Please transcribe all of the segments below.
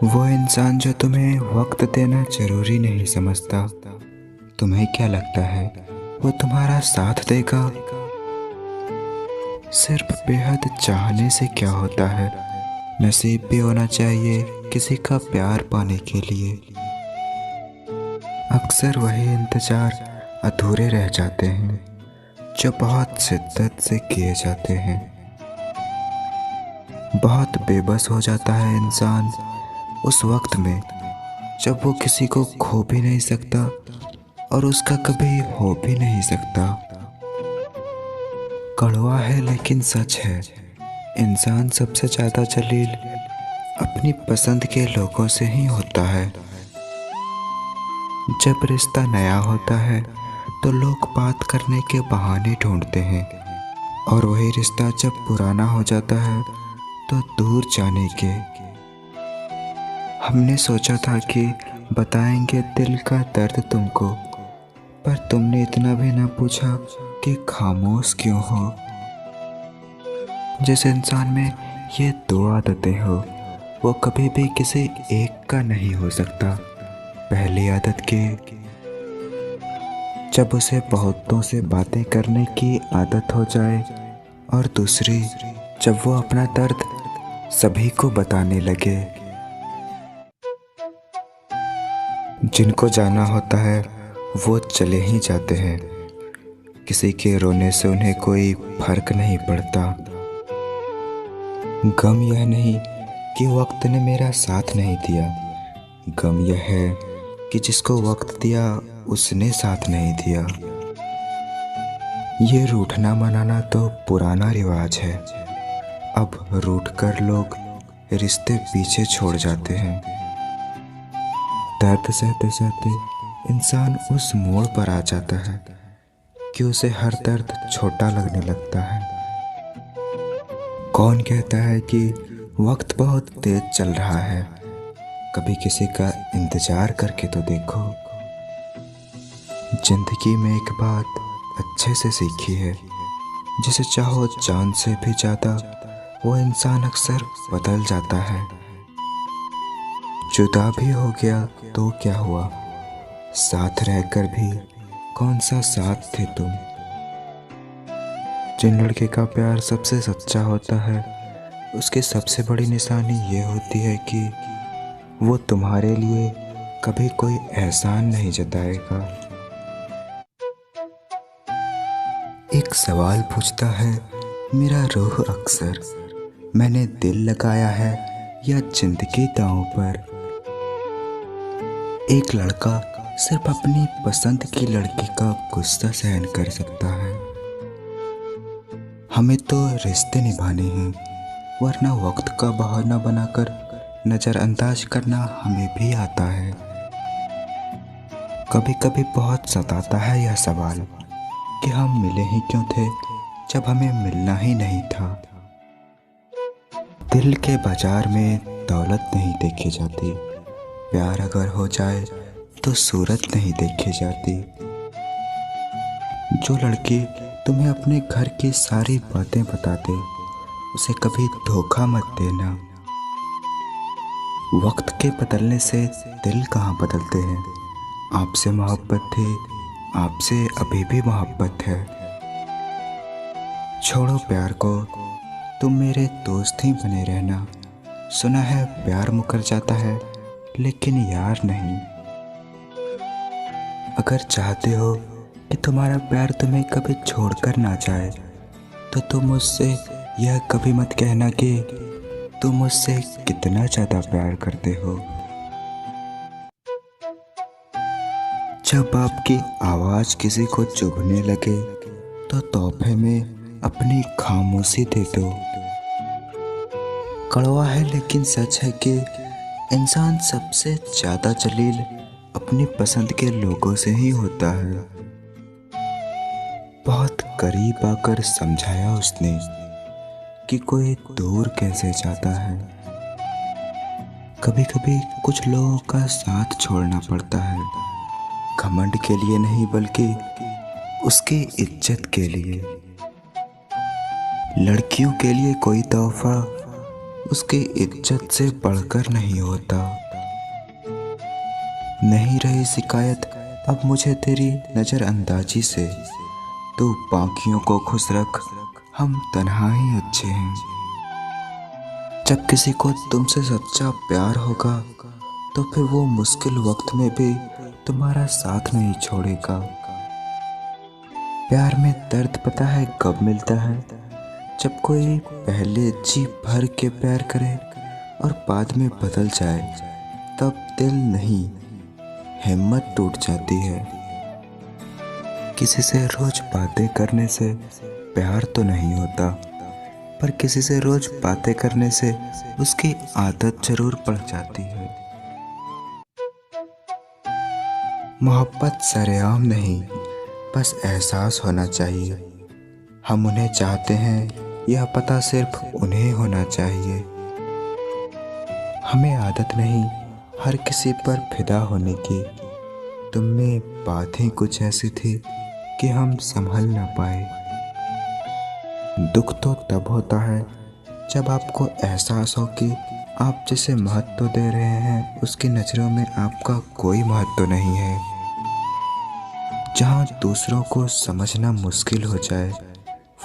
वो इंसान जो तुम्हें वक्त देना जरूरी नहीं समझता, तुम्हें क्या लगता है वो तुम्हारा साथ देगा? सिर्फ बेहद चाहने से क्या होता है, नसीब भी होना चाहिए किसी का प्यार पाने के लिए। अक्सर वही इंतजार अधूरे रह जाते हैं जो बहुत शिद्दत से किए जाते हैं। बहुत बेबस हो जाता है इंसान उस वक्त में जब वो किसी को खो भी नहीं सकता और उसका कभी हो भी नहीं सकता। कड़वा है लेकिन सच है, इंसान सबसे ज्यादा जलील अपनी पसंद के लोगों से ही होता है। जब रिश्ता नया होता है तो लोग बात करने के बहाने ढूंढते हैं, और वही रिश्ता जब पुराना हो जाता है तो दूर जाने के। हमने सोचा था कि बताएंगे दिल का दर्द तुमको, पर तुमने इतना भी ना पूछा कि खामोश क्यों हो। जिस इंसान में ये दो आदतें हो वो कभी भी किसी एक का नहीं हो सकता। पहली आदत की, जब उसे बहुतों से बातें करने की आदत हो जाए, और दूसरी, जब वो अपना दर्द सभी को बताने लगे। जिनको जाना होता है वो चले ही जाते हैं, किसी के रोने से उन्हें कोई फर्क नहीं पड़ता। गम यह नहीं कि वक्त ने मेरा साथ नहीं दिया, गम यह है कि जिसको वक्त दिया उसने साथ नहीं दिया। ये रूठना मनाना तो पुराना रिवाज है, अब रूठ कर लोग रिश्ते पीछे छोड़ जाते हैं। दर्द सहते सहते इंसान उस मोड़ पर आ जाता है कि उसे हर दर्द छोटा लगने लगता है। कौन कहता है कि वक्त बहुत तेज चल रहा है, कभी किसी का इंतजार करके तो देखो। जिंदगी में एक बात अच्छे से सीखी है, जिसे चाहो जान से भी ज्यादा वो इंसान अक्सर बदल जाता है। जुदा भी हो गया तो क्या हुआ, साथ रहकर भी कौन सा साथ थे तुम। जिन लड़के का प्यार सबसे सच्चा होता है उसकी सबसे बड़ी निशानी ये होती है कि वो तुम्हारे लिए कभी कोई एहसान नहीं जताएगा। एक सवाल पूछता है मेरा रूह अक्सर, मैंने दिल लगाया है या जिंदगी दांव पर। एक लड़का सिर्फ अपनी पसंद की लड़की का गुस्सा सहन कर सकता है। हमें तो रिश्ते निभाने हैं, वरना वक्त का बहाना बनाकर नजरअंदाज करना हमें भी आता है। कभी कभी बहुत सताता है यह सवाल कि हम मिले ही क्यों थे जब हमें मिलना ही नहीं था। दिल के बाजार में दौलत नहीं देखी जाती, प्यार अगर हो जाए तो सूरत नहीं देखी जाती। जो लड़की तुम्हें अपने घर की सारी बातें बता दे उसे कभी धोखा मत देना। वक्त के बदलने से दिल कहाँ बदलते हैं। आपसे मोहब्बत थी, आपसे अभी भी मोहब्बत है। छोड़ो प्यार को, तुम मेरे दोस्त ही बने रहना। सुना है प्यार मुकर जाता है लेकिन यार नहीं। अगर चाहते हो कि तुम्हारा प्यार तुम्हें कभी छोड़कर ना जाए तो तुम मुझसे यह कभी मत कहना कि तुम मुझसे कितना ज्यादा प्यार करते हो। जब आपकी आवाज किसी को चुभने लगे तो तोहफे में अपनी खामोशी दे दो। कड़वा है लेकिन सच है कि इंसान सबसे ज्यादा जलील अपनी पसंद के लोगों से ही होता है। बहुत करीब आकर समझाया उसने कि कोई दूर कैसे जाता है। कभी कभी कुछ लोगों का साथ छोड़ना पड़ता है, घमंड के लिए नहीं बल्कि उसकी इज्जत के लिए। लड़कियों के लिए कोई तोहफा उसकी इज्जत से बढ़कर नहीं होता। नहीं रही शिकायत अब मुझे तेरी नज़रअंदाजी से। तू बाकियों को खुश रख, हम तन्हा ही अच्छे हैं। जब किसी को तुमसे सच्चा प्यार होगा तो फिर वो मुश्किल वक्त में भी तुम्हारा साथ नहीं छोड़ेगा। प्यार में दर्द पता है कब मिलता है? जब कोई पहले जी भर के प्यार करे और बाद में बदल जाए, तब दिल नहीं हिम्मत टूट जाती है। किसी से रोज बातें करने से प्यार तो नहीं होता, पर किसी से रोज बातें करने से उसकी आदत जरूर पड़ जाती है। मोहब्बत सरेआम नहीं, बस एहसास होना चाहिए। हम उन्हें चाहते हैं यह पता सिर्फ उन्हें होना चाहिए। हमें आदत नहीं हर किसी पर फिदा होने की। तुम में बातें कुछ ऐसी थी कि हम संभल ना पाए। दुख तो तब होता है जब आपको एहसास हो कि आप जिसे महत्व दे रहे हैं उसकी नज़रों में आपका कोई महत्व नहीं है। जहाँ दूसरों को समझना मुश्किल हो जाए,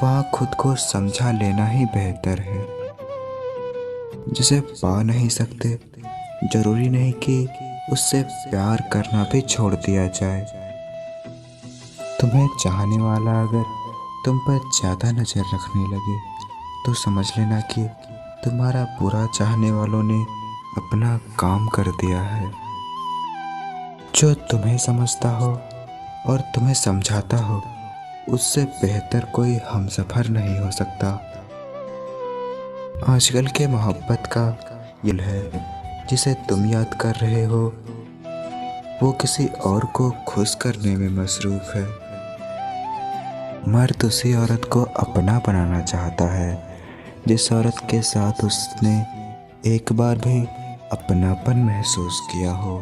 वहाँ खुद को समझा लेना ही बेहतर है। जिसे पा नहीं सकते, जरूरी नहीं कि उससे प्यार करना भी छोड़ दिया जाए। तुम्हें चाहने वाला अगर तुम पर ज़्यादा नज़र रखने लगे तो समझ लेना कि तुम्हारा बुरा चाहने वालों ने अपना काम कर दिया है। जो तुम्हें समझता हो और तुम्हें समझाता हो, उससे बेहतर कोई हमसफर नहीं हो सकता। आजकल के मोहब्बत का दिल है जिसे तुम याद कर रहे हो, वो किसी और को खुश करने में मसरूफ़ है। मर्द उसी औरत को अपना बनाना चाहता है जिस औरत के साथ उसने एक बार भी अपनापन महसूस किया हो।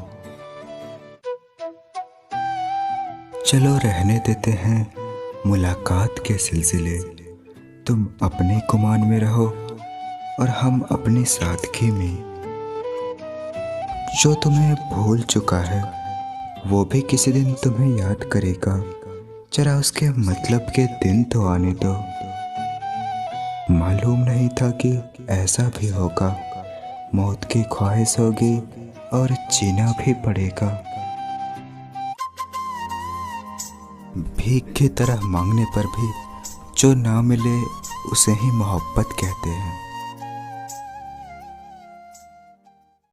चलो रहने देते हैं मुलाकात के सिलसिले। तुम अपने गुमान में रहो और हम अपनी सादगी में। जो तुम्हें भूल चुका है वो भी किसी दिन तुम्हें याद करेगा। जरा उसके मतलब के दिन तो आने दो। मालूम नहीं था कि ऐसा भी होगा। मौत की ख्वाहिश होगी और जीना भी पड़ेगा। भीख की तरह मांगने पर भी जो ना मिले उसे ही मोहब्बत कहते हैं।